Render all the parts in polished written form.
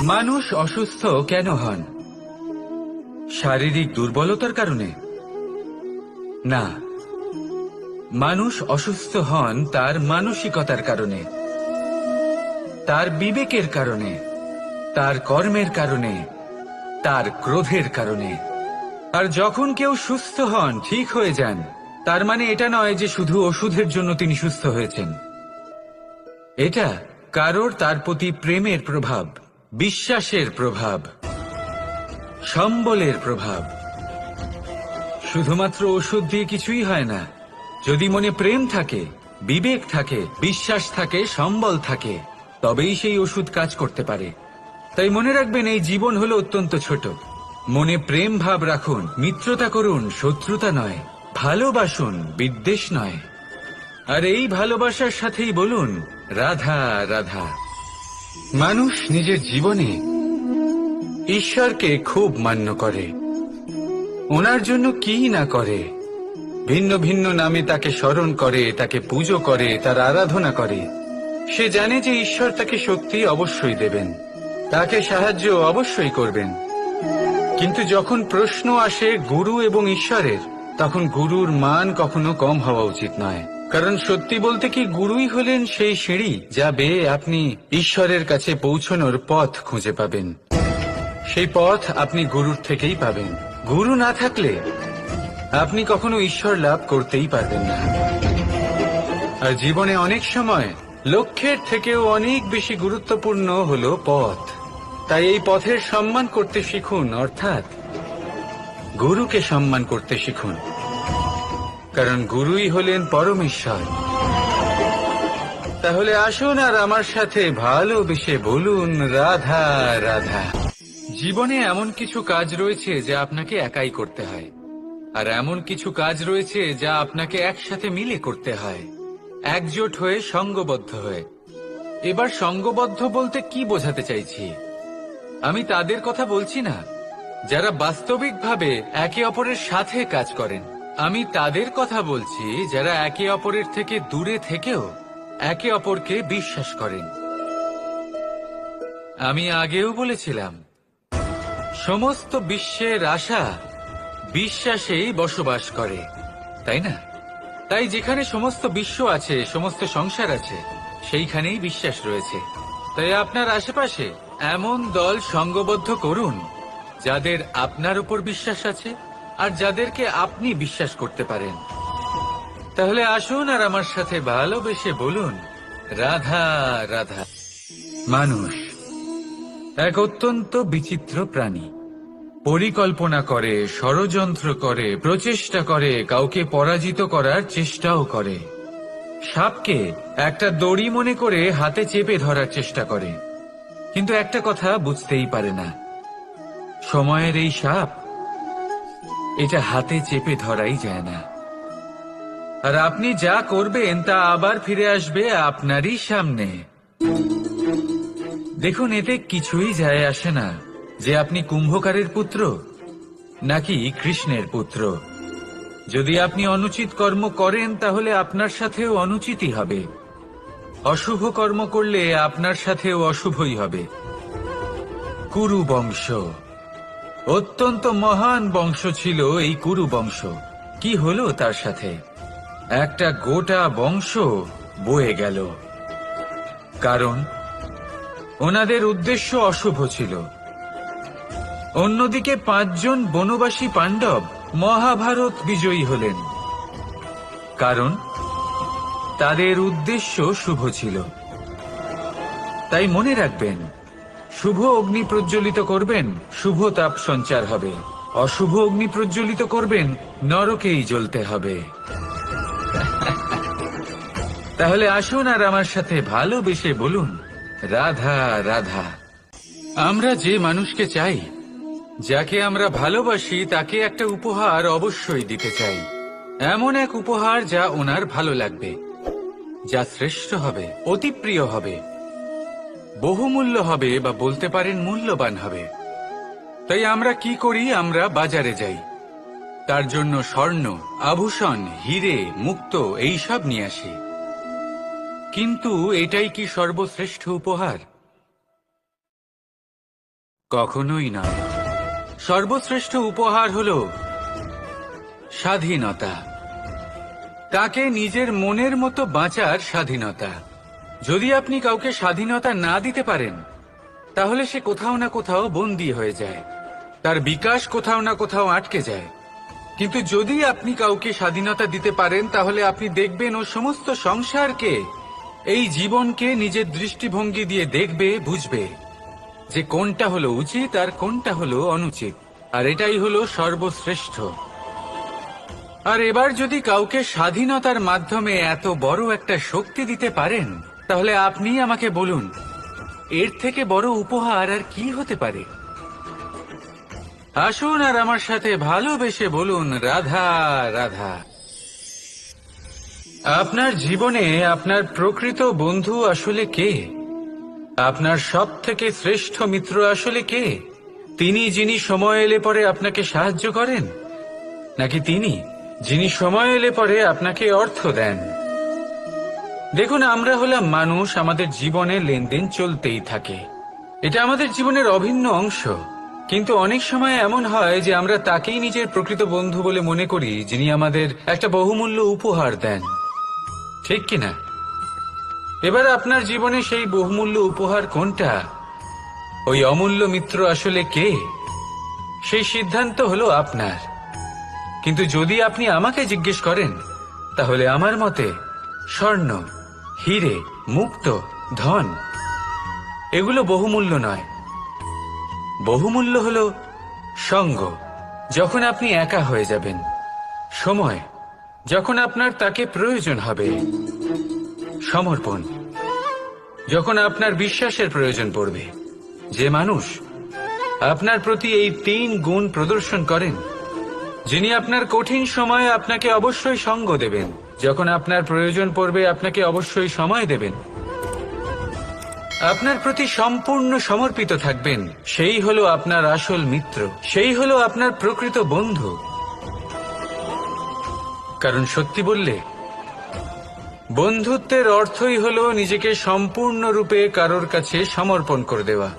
মানুষ অসুস্থ কেন হন? শারীরিক দুর্বলতার কারণে? না, মানুষ অসুস্থ হন তার মানসিকতার কারণে, তার বিবেকের কারণে, তার কর্মের কারণে, তার ক্রোধের কারণে। আর যখন কেউ সুস্থ হন, ঠিক হয়ে যান, তার মানে এটা নয় যে শুধু ওষুধের জন্য তিনি সুস্থ হয়েছেন। এটা কারোর তার প্রতি প্রেমের প্রভাব, বিশ্বাসের প্রভাব, সম্বলের প্রভাব। শুধুমাত্র ওষুধ দিয়ে কিছুই হয় না। যদি মনে প্রেম থাকে, বিবেক থাকে, বিশ্বাস থাকে, সম্বল থাকে, তবেই সেই ওষুধ কাজ করতে পারে। তাই মনে রাখবেন, এই জীবন হলো অত্যন্ত ছোট। মনে প্রেম ভাব রাখুন, মিত্রতা করুন, শত্রুতা নয়। ভালোবাসুন, বিদ্বেষ নয়। আর এই ভালোবাসার সাথেই বলুন রাধা রাধা। মানুষ নিজের জীবনে ঈশ্বরকে খুব মান্য করে, ওনার জন্য কি না করে। ভিন্ন ভিন্ন নামে তাকে স্মরণ করে, তাকে পুজো করে, তার আরাধনা করে। সে জানে যে ঈশ্বর তাকে শক্তি অবশ্যই দেবেন, তাকে সাহায্য অবশ্যই করবেন। কিন্তু যখন প্রশ্ন আসে গুরু এবং ঈশ্বরের, তখন গুরুর মান কখনো কম হওয়া উচিত নয়। কারণ সত্যি বলতে কি, গুরুই হলেন সেই সিঁড়ি যা বেয়ে আপনি ঈশ্বরের কাছে পৌঁছনোর পথ খুঁজে পাবেন। সেই পথ আপনি গুরুর থেকেই পাবেন। গুরু না থাকলে আপনি কখনো ঈশ্বর লাভ করতেই পারবেন না। আর জীবনে অনেক সময় লক্ষ্যের থেকেও অনেক বেশি গুরুত্বপূর্ণ হলো পথ। তাই এই পথের সম্মান করতে শিখুন, অর্থাৎ গুরুকে সম্মান করতে শিখুন। কারণ গুরুই হলেন পরমেশ্বর। তাহলে আসুন আর আমার সাথে ভালোবেসে বলুন রাধা রাধা। জীবনে এমন কিছু কাজ রয়েছে যা আপনাকে একাই করতে হয়, আর এমন কিছু কাজ রয়েছে যা আপনাকে একসাথে মিলে করতে হয়, একজোট হয়ে, সঙ্গবদ্ধ হয়ে। এবার সঙ্গবদ্ধ বলতে কি বোঝাতে চাইছি? আমি তাদের কথা বলছি না যারা বাস্তবিকভাবে একে অপরের সাথে কাজ করেন। আমি তাদের কথা বলছি যারা একে অপরের থেকে দূরে থেকেও একে অপরকে বিশ্বাস করেন। আমি আগেও বলেছিলাম, সমস্ত বিশ্বের আশা বিশ্বাসেই বসবাস করে, তাই না? তাই যেখানে সমস্ত বিশ্ব আছে, সমস্ত সংসার আছে, সেইখানেই বিশ্বাস রয়েছে। তাই আপনার আশেপাশে এমন দল সঙ্গবদ্ধ করুন যাদের আপনার উপর বিশ্বাস আছে আর যাদেরকে আপনি বিশ্বাস করতে পারেন। তাহলে আসুন আর আমার সাথে ভালোবেসে বলুন রাধা রাধা। মানুষ এক অত্যন্ত বিচিত্র প্রাণী। পরিকল্পনা করে, ষড়যন্ত্র করে, প্রচেষ্টা করে, কাউকে পরাজিত করার চেষ্টাও করে। সাপকে একটা দড়ি মনে করে হাতে চেপে ধরার চেষ্টা করে, কিন্তু একটা কথা বুঝতেই পারে না, সময়ের এই সাপ, এটা হাতে চেপে ধরাই যায় না। আর আপনি যা করবেন তা আবার ফিরে আসবে আপনারই সামনে। দেখুন, এতে কিছুই যায় আসে না যে আপনি কুম্ভকারের পুত্র নাকি কৃষ্ণের পুত্র। যদি আপনি অনুচিত কর্ম করেন তাহলে আপনার সাথেও অনুচিতই হবে। অশুভ কর্ম করলে আপনার সাথেও অশুভই হবে। কুরু বংশ অত্যন্ত মহান বংশ ছিল। এই কুরু বংশ কি হলো তার সাথে? একটা গোটা বংশ বয়ে গেল। কারণ ওনাদের উদ্দেশ্য অশুভ ছিল। অন্যদিকে 5 জন বনবাসী পাণ্ডব মহাভারত বিজয়ী হলেন, কারণ তাদের উদ্দেশ্য শুভ ছিল। তাই মনে রাখবেন, শুভ অগ্নি প্রজ্বলিত করবেন, শুভ তাপ সঞ্চার হবে। অশুভ অগ্নি প্রজ্বলিত করবেন, নরকেই জ্বলতে হবে। তাহলে আসুন আর আমার সাথে ভালোবেসে বলুন রাধা রাধা। আমরা যে মানুষকে চাই, যাকে আমরা ভালোবাসি, তাকে একটা উপহার অবশ্যই দিতে চাই। এমন এক উপহার যা ওনার ভালো লাগবে, যা শ্রেষ্ঠ হবে, অতি প্রিয় হবে, বহুমূল্য হবে, বা বলতে পারেন মূল্যবান হবে। তাই আমরা কি করি? আমরা বাজারে যাই, তার জন্য স্বর্ণ, আভূষণ, হিরে, মুক্তো এইসব নিয়ে আসি। কিন্তু এটাই কি সর্বশ্রেষ্ঠ উপহার? কখনোই নয়। সর্বশ্রেষ্ঠ উপহার হলো স্বাধীনতা, তাকে নিজের মনের মতো বাঁচার স্বাধীনতা। যদি আপনি কাউকে স্বাধীনতা না দিতে পারেন, তাহলে সে কোথাও না কোথাও বন্দী হয়ে যায়, তার বিকাশ কোথাও না কোথাও আটকে যায়। কিন্তু যদি আপনি কাউকে স্বাধীনতা দিতে পারেন, তাহলে আপনি দেখবেন ও সমস্ত সংসারকে, এই জীবনকে নিজের দৃষ্টিভঙ্গি দিয়ে দেখবে, বুঝবে যে কোনটা হলো উচিত আর কোনটা হলো অনুচিত, আর এটাই হলো সর্বশ্রেষ্ঠ। আর এবার যদি কাউকে স্বাধীনতার মাধ্যমে এত বড় একটা শক্তি দিতে পারেন, তাহলে আপনি আমাকে বলুন, এর থেকে বড় উপহার আর কি হতে পারে? আসুন আর আমার সাথে ভালোবেসে বলুন, রাধা রাধা। আপনার জীবনে আপনার প্রকৃত বন্ধু আসলে কে? আপনার সব থেকে শ্রেষ্ঠ মিত্র আসলে কে? তিনি যিনি সময় এলে পরে আপনাকে সাহায্য করেন, নাকি তিনি যিনি সময় এলে পরে আপনাকে অর্থ দেন? দেখুন, আমরা হলাম মানুষ, আমাদের জীবনে লেনদেন চলতেই থাকে, এটা আমাদের জীবনের অভিন্ন অংশ। কিন্তু অনেক সময় এমন হয় যে আমরা তাকেই নিজের প্রকৃত বন্ধু বলে মনে করি, যিনি আমাদের একটা বহুমূল্য উপহার দেন, ঠিক কিনা? এবার আপনার জীবনে সেই বহুমূল্য উপহার কোনটা, ওই অমূল্য মিত্র আসলে কে, সেই সিদ্ধান্ত হলো আপনার। কিন্তু যদি আপনি আমাকে জিজ্ঞেস করেন, তাহলে আমার মতে স্বর্ণ, হিরে, মুক্ত, ধন এগুলো বহুমূল্য নয়। বহুমূল্য হলো সঙ্গ, যখন আপনি একা হয়ে যাবেন, সময়, যখন আপনার তাকে প্রয়োজন হবে, সমর্পণ, যখন আপনার বিশ্বাসের প্রয়োজন পড়বে। যে মানুষ আপনার প্রতি এই 3 গুণ প্রদর্শন করেন, যিনি আপনার কঠিন সময়ে আপনাকে অবশ্যই সঙ্গ দেবেন, যখন আপনার প্রয়োজন পড়বে আপনাকে অবশ্যই সময় দেবেন, আপনার প্রতি সম্পূর্ণ সমর্পিত থাকবেন, সেই হলো আপনার আসল মিত্র, সেই হলো আপনার প্রকৃত বন্ধু। কারণ সত্যি বললে, বন্ধুত্বের অর্থই হলো নিজেকে সম্পূর্ণরূপে কারোর কাছে সমর্পণ করে দেওয়া।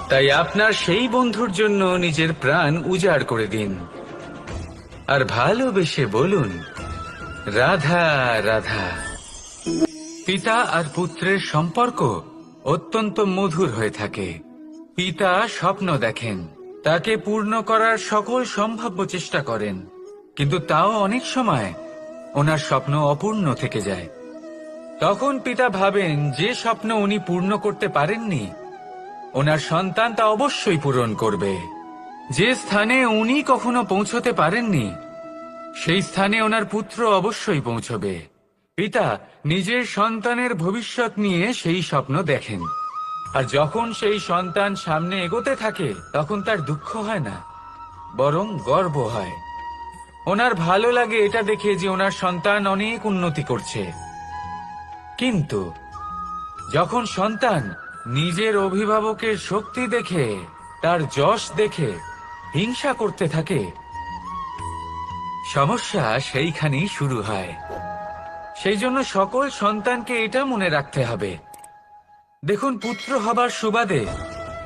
তাই আপনার সেই বন্ধুর জন্য নিজের প্রাণ উজাড় করে দিন, আর ভালোবেসে বলুন, রাধা রাধা। পিতা আর পুত্রের সম্পর্ক অত্যন্ত মধুর হয়ে থাকে। পিতা স্বপ্ন দেখেন, তাকে পূর্ণ করার সকল সম্ভাব্য চেষ্টা করেন, কিন্তু তাও অনেক সময় ওনার স্বপ্ন অপূর্ণ থেকে যায়। তখন পিতা ভাবেন যে স্বপ্ন উনি পূর্ণ করতে পারেননি, ওনার সন্তান তা অবশ্যই পূরণ করবে। যে স্থানে উনি কখনো পৌঁছতে পারেননি, সেই স্থানে ওনার পুত্র অবশ্যই পৌঁছবে। পিতা নিজের সন্তানের ভবিষ্যৎ নিয়ে সেই স্বপ্ন দেখেন, আর যখন সেই সন্তান সামনে এগোতে থাকে, তখন তার দুঃখ হয় না, বরং গর্ব হয়। ওনার ভালো লাগে এটা দেখে যে ওনার সন্তান অনেক উন্নতি করছে। কিন্তু যখন সন্তান নিজের অভিভাবকের শক্তি দেখে, তার যশ দেখে হিংসা করতে থাকে, সমস্যা সেইখানেই শুরু হয়। সেই জন্য সকল সন্তানকে এটা মনে রাখতে হবে, দেখুন, পুত্র হবার সুবাদে,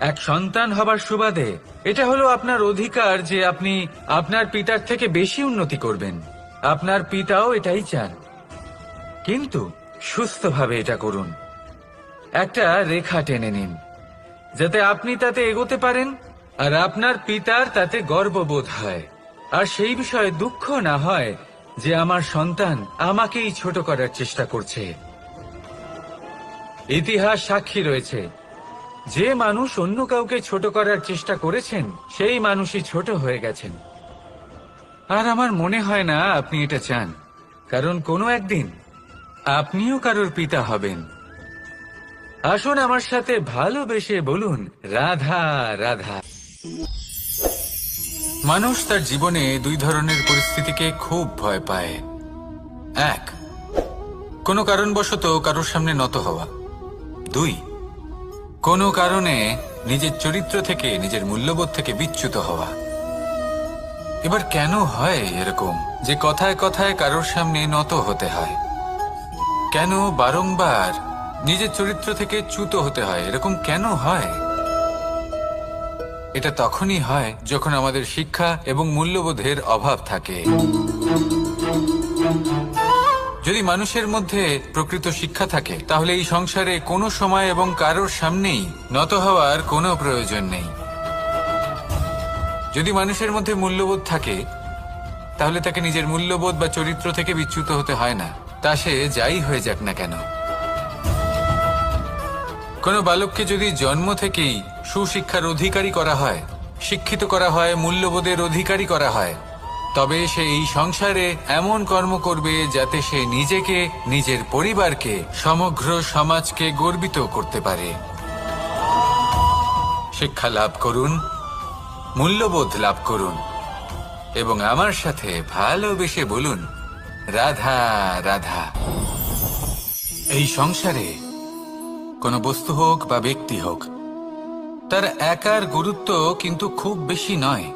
এক সন্তান হবার সুবাদে এটা হলো আপনার অধিকার যে আপনি আপনার পিতার থেকে বেশি উন্নতি করবেন। আপনার পিতাও এটাই চান, কিন্তু সুস্থভাবে এটা করুন। একটা রেখা টেনে নিন, যাতে আপনি তাতে এগোতে পারেন, আর আপনার পিতার তাতে গর্ববোধ হয়, আর সেই বিষয়ে দুঃখ না হয় যে আমার সন্তান আমাকেই ছোট করার চেষ্টা করছে। ইতিহাস সাক্ষী রয়েছে, যে মানুষ অন্য কাউকে ছোট করার চেষ্টা করেছেন, সেই মানুষই ছোট হয়ে গেছেন। আর আমার মনে হয় না আপনি এটা চান, কারণ কোনো একদিন আপনিও কারোর পিতা হবেন। আসুন আমার সাথে ভালোবেসে বলুন, রাধা রাধা। মানুষ তার জীবনে 2 ধরনের পরিস্থিতিকে খুব ভয় পায়। 1, কোনো কারণবশত কারোর সামনে নত হওয়া। 2, কোনো কারণে নিজের চরিত্র থেকে, নিজের মূল্যবোধ থেকে বিচ্যুত হওয়া। এবার কেন হয় এরকম যে কথায় কথায় কারোর সামনে নত হতে হয়? কেন বারংবার নিজের চরিত্র থেকে চ্যুত হতে হয়? এরকম কেন হয়? এটা তখনই হয় যখন আমাদের শিক্ষা এবং মূল্যবোধের অভাব থাকে। যদি মানুষের মধ্যে প্রকৃত শিক্ষা থাকে তাহলে এই সংসারে কোনো সময় এবং কারোর সামনেই নত হওয়ার কোনো প্রয়োজন নেই। যদি মানুষের মধ্যে মূল্যবোধ থাকে তাহলে তাকে নিজের মূল্যবোধ বা চরিত্র থেকে বিচ্যুত হতে হয় না, তা সে যাই হয়ে যাক না কেন। কোনো বালককে যদি জন্ম থেকেই সুশিক্ষার অধিকারী করা হয়, শিক্ষিত করা হয়, মূল্যবোধের অধিকারী করা হয়, তবে সে এই সংসারে এমন কর্ম করবে যাতে সে নিজেকে, নিজের পরিবারকে, সমগ্র সমাজকে গর্বিত করতে পারে। শিক্ষা লাভ করুন, মূল্যবোধ লাভ করুন এবং আমার সাথে ভালোবেসে বলুন, রাধা রাধা। এই সংসারে কোনো বস্তু হোক বা ব্যক্তি হোক, তার একার গুরুত্ব কিন্তু খুব বেশি নয়।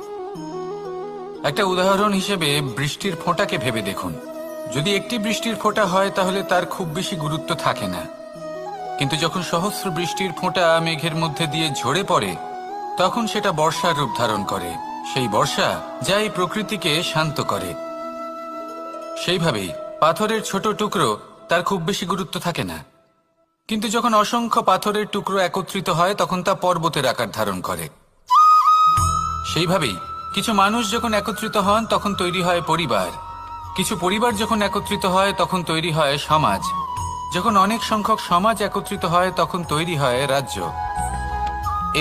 একটা উদাহরণ হিসেবে বৃষ্টির ফোঁটাকে ভেবে দেখুন। যদি একটি বৃষ্টির ফোঁটা হয় তাহলে তার খুব বেশি গুরুত্ব থাকে না, কিন্তু যখন সহস্র বৃষ্টির ফোঁটা মেঘের মধ্যে দিয়ে ঝরে পড়ে তখন সেটা বর্ষার রূপ ধারণ করে। সেই বর্ষা যা এই প্রকৃতিকে শান্ত করে। সেইভাবেই পাথরের ছোট টুকরো, তার খুব বেশি গুরুত্ব থাকে না, কিন্তু যখন অসংখ্য পাথরের টুকরো একত্রিত হয় তখন তা পর্বতের আকার ধারণ করে। সেইভাবেই কিছু মানুষ যখন একত্রিত হন তখন তৈরি হয় পরিবার, কিছু পরিবার যখন একত্রিত হয় তখন তৈরি হয় সমাজ, যখন অনেক সংখ্যক সমাজ একত্রিত হয় তখন তৈরি হয় রাজ্য।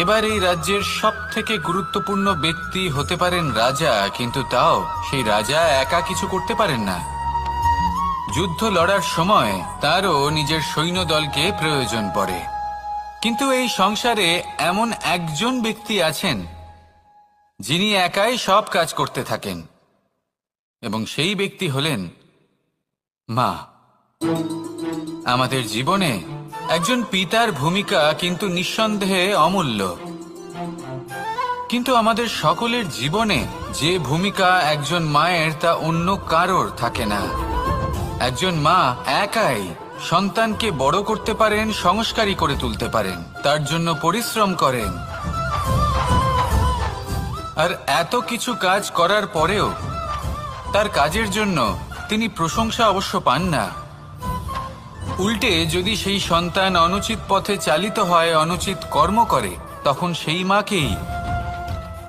এবার এই রাজ্যের সব থেকে গুরুত্বপূর্ণ ব্যক্তি হতে পারেন রাজা, কিন্তু তাও সেই রাজা একা কিছু করতে পারেন না। যুদ্ধ লড়ার সময় তারও নিজের সৈন্যদলকে প্রয়োজন পড়ে। কিন্তু এই সংসারে এমন একজন ব্যক্তি আছেন যিনি একাই সব কাজ করতে থাকেন, এবং সেই ব্যক্তি হলেন মা। আমাদের জীবনে একজন পিতার ভূমিকা কিন্তু নিঃসন্দেহে অমূল্য, কিন্তু আমাদের সকলের জীবনে যে ভূমিকা একজন মায়ের তা অন্য কারোর থাকে না। একজন মা একাই সন্তানকে বড় করতে পারেন, সংস্কারী করে তুলতে পারেন, তার জন্য পরিশ্রম করেন। আর এত কিছু কাজ করার পরেও তার কাজের জন্য তিনি প্রশংসা অবশ্য পান না। উল্টে যদি সেই সন্তান অনুচিত পথে চালিত হয়, অনুচিত কর্ম করে, তখন সেই মাকেই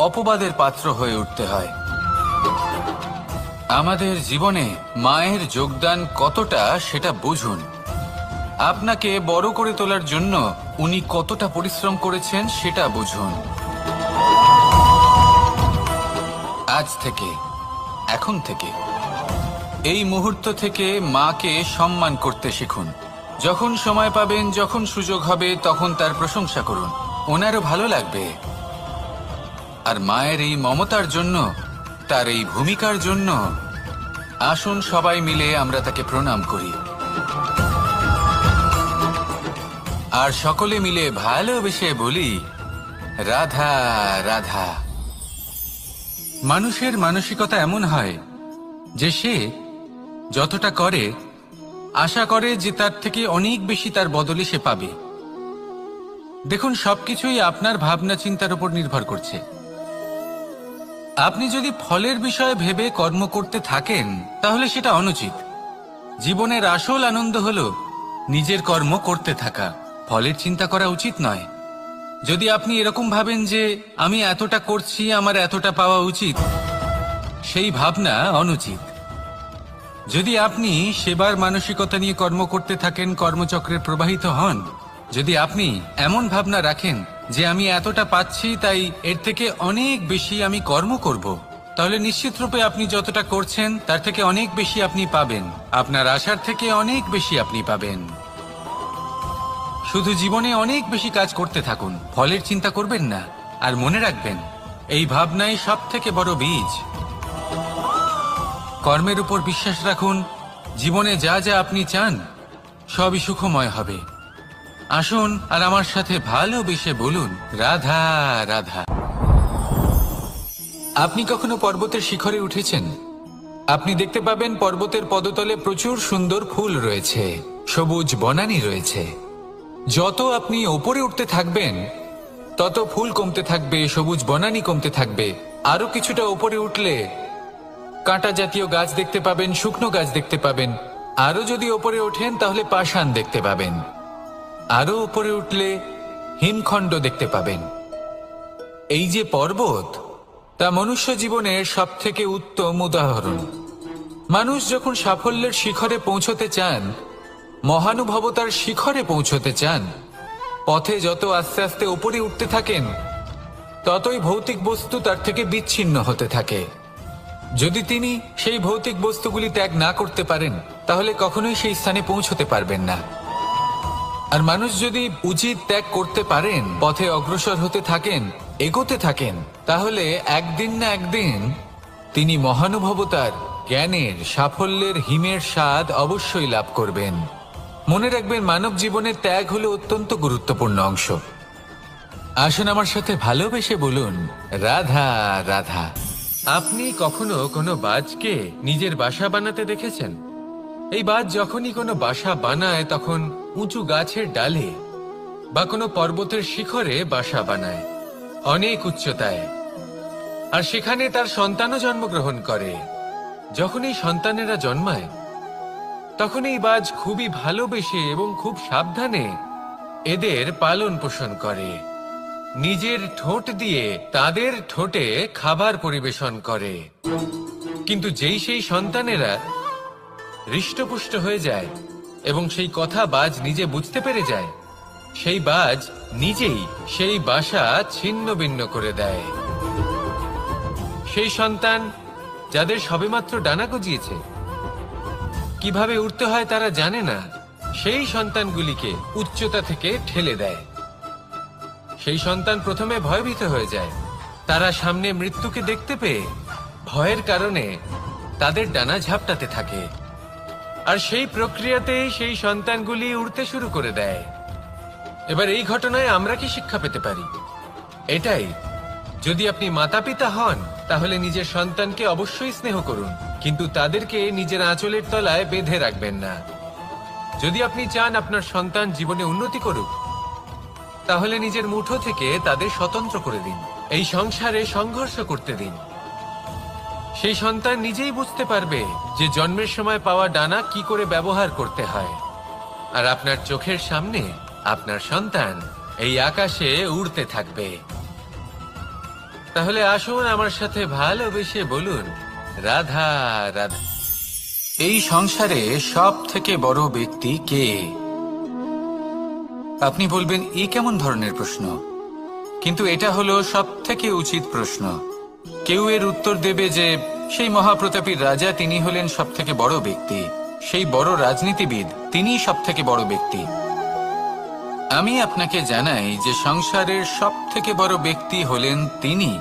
অপবাদের পাত্র হয়ে উঠতে হয়। আমাদের জীবনে মায়ের যোগদান কতটা সেটা বুঝুন। আপনাকে বড় করে তোলার জন্য উনি কতটা পরিশ্রম করেছেন সেটা বুঝুন। আজ থেকে, এখন থেকে, এই মুহূর্ত থেকে মাকে সম্মান করতে শিখুন। যখন সময় পাবেন, যখন সুযোগ হবে, তখন তার প্রশংসা করুন, ওনারও ভালো লাগবে। আর মায়ের এই মমতার জন্য, তার এই ভূমিকার জন্য আসুন সবাই মিলে আমরা তাকে প্রণাম করি, আর সকলে মিলে ভালোবেসে বলি, রাধা রাধা। মানুষের মানসিকতা এমন হয় যে সে যতটা করে আশা করে যে তার থেকে অনেক বেশি তার বদলে সে পাবে। দেখুন, সবকিছুই আপনার ভাবনা চিন্তার উপর নির্ভর করছে। আপনি যদি ফলের বিষয়ে ভেবে কর্ম করতে থাকেন তাহলে সেটা অনুচিত। জীবনের আসল আনন্দ হলো নিজের কর্ম করতে থাকা, ফলের চিন্তা করা উচিত নয়। যদি আপনি এরকম ভাবেন যে আমি এতটা করছি, আমার এতটা পাওয়া উচিত, সেই ভাবনা অনুচিত। যদি আপনি সেবার মানসিকতা নিয়ে কর্ম করতে থাকেন, কর্মচক্রে প্রবাহিত হন, যদি আপনি এমন ভাবনা রাখেন যে আমি এতটা পাচ্ছি তাই এর থেকে অনেক বেশি আমি কর্ম করব, তাহলে নিশ্চিতরূপে আপনি যতটা করছেন তার থেকে অনেক বেশি আপনি পাবেন, আপনার আশার থেকে অনেক বেশি আপনি পাবেন। শুধু জীবনে অনেক বেশি কাজ করতে থাকুন, ফলের চিন্তা করবেন না। আর মনে রাখবেন, এই ভাবনাই সব থেকে বড় বীজ। কর্মের উপর বিশ্বাস রাখুন, জীবনে যা যা আপনি চান সবই সুখময় হবে। আসুন আর আমার সাথে ভালোবেসে বলুন, রাধা রাধা। আপনি কখনো পর্বতের শিখরে উঠেছেন? আপনি দেখতে পাবেন পর্বতের পদতলে প্রচুর সুন্দর ফুল রয়েছে, সবুজ বনানী রয়েছে। যত আপনি ওপরে উঠতে থাকবেন তত ফুল কমতে থাকবে, সবুজ বনানী কমতে থাকবে। আরো কিছুটা উপরে উঠলে কাঁটা জাতীয় গাছ দেখতে পাবেন, শুকনো গাছ দেখতে পাবেন। আরো যদি উপরে ওঠেন তাহলে পাষাণ দেখতে পাবেন। আরো উপরে উঠলে হিমখণ্ড দেখতে পাবেন। এই যে পর্বত, তা মনুষ্য জীবনের সব থেকে উত্তম উদাহরণ। মানুষ যখন সাফল্যের শিখরে পৌঁছতে চান, মহানুভবতার শিখরে পৌঁছতে চান, পথে যত আস্তে আস্তে উপরে উঠতে থাকেন, ততই ভৌতিক বস্তু তার থেকে বিচ্ছিন্ন হতে থাকে। যদি তিনি সেই ভৌতিক বস্তুগুলি ত্যাগ না করতে পারেন, তাহলে কখনোই সেই স্থানে পৌঁছতে পারবেন না। আর মানুষ যদি উচিত ত্যাগ করতে পারেন, পথে অগ্রসর হতে থাকেন, এগোতে থাকেন, তাহলে একদিন না একদিন তিনি মহানুভবতার, জ্ঞানের, সাফল্যের হিমের স্বাদ অবশ্যই লাভ করবেন। মনে রাখবেন, মানব জীবনের ত্যাগ হলো অত্যন্ত গুরুত্বপূর্ণ অংশ। আসুন আমার সাথে ভালোবেসে বলুন, রাধা রাধা। আপনি কখনো কোনো বাজকে নিজের বাসা বানাতে দেখেছেন? এই বাজ যখনই কোনো বাসা বানায়, তখন উঁচু গাছের ডালে বা কোনো পর্বতের শিখরে বাসা বানায়, অনেক উচ্চতায়। আর সেখানে তার সন্তানও জন্মগ্রহণ করে। যখন এই সন্তানেরা জন্মায়, তখন এই বাজ খুবই ভালোবেসে এবং খুব সাবধানে এদের পালন পোষণ করে। নিজের ঠোঁট দিয়ে তাদের ঠোঁটে খাবার পরিবেশন করে। কিন্তু যেই সেই সন্তানেরা হৃষ্টপুষ্ট হয়ে যায় এবং সেই কথা বাজ নিজে বুঝতে পেরে যায়, সেই বাজ নিজেই সেই বাসা ছিন্ন ভিন্ন করে দেয়। সেই সন্তান যাদের সবেমাত্র ডানা গজিয়েছে, কিভাবে উঠতে হয় তারা জানে না, সেই সন্তানগুলিকে উচ্চতা থেকে ঠেলে দেয়। সেই সন্তান প্রথমে ভয়ভীত হয়ে যায়। তারা সামনে মৃত্যুকে দেখতে পেয়ে ভয়ের কারণে তাদের ডানা ঝাপটাতে থাকে। আর সেই প্রক্রিয়াতেই সেই সন্তানগুলি উড়তে শুরু করে দেয়। এবার এই ঘটনায় আমরা কি শিক্ষা পেতে পারি? এটাই, যদি আপনি মাতা পিতা হন, তাহলে নিজের সন্তানকে অবশ্যই স্নেহ করুন, কিন্তু তাদেরকে নিজের আঁচলের তলায় বেঁধে রাখবেন না। যদি আপনি চান আপনার সন্তান জীবনে উন্নতি করুক, তাহলে নিজের মুঠো থেকে তাদের স্বতন্ত্র করে দিন। এই সংসারে সংঘর্ষ করতে দিন। সেই সন্তান নিজেই বুঝতে পারবে যে জন্মের সময় পাওয়া ডানা কি করে ব্যবহার করতে হয়। আর আপনার চোখের সামনে আপনার সন্তান এই আকাশে উড়তে থাকবে। তাহলে আসুন আমার সাথে ভালোবেসে বলুন, রাধা রাধা। এই সংসারে সব থেকে বড় ব্যক্তি কে? আপনি বলবেন, এই কেমন ধরনের প্রশ্ন? কিন্তু এটা হলো সব থেকে উচিত প্রশ্ন। কেউ এর উত্তর দেবে যে সেই মহাপ্রতাপী রাজা, তিনি হলেন সব থেকে বড় ব্যক্তি। সেই বড় রাজনীতিবিদ, তিনিই সব থেকে বড় ব্যক্তি। আমি আপনাকে জানাই যে সংসারের সব থেকে বড় ব্যক্তি হলেন তিনি,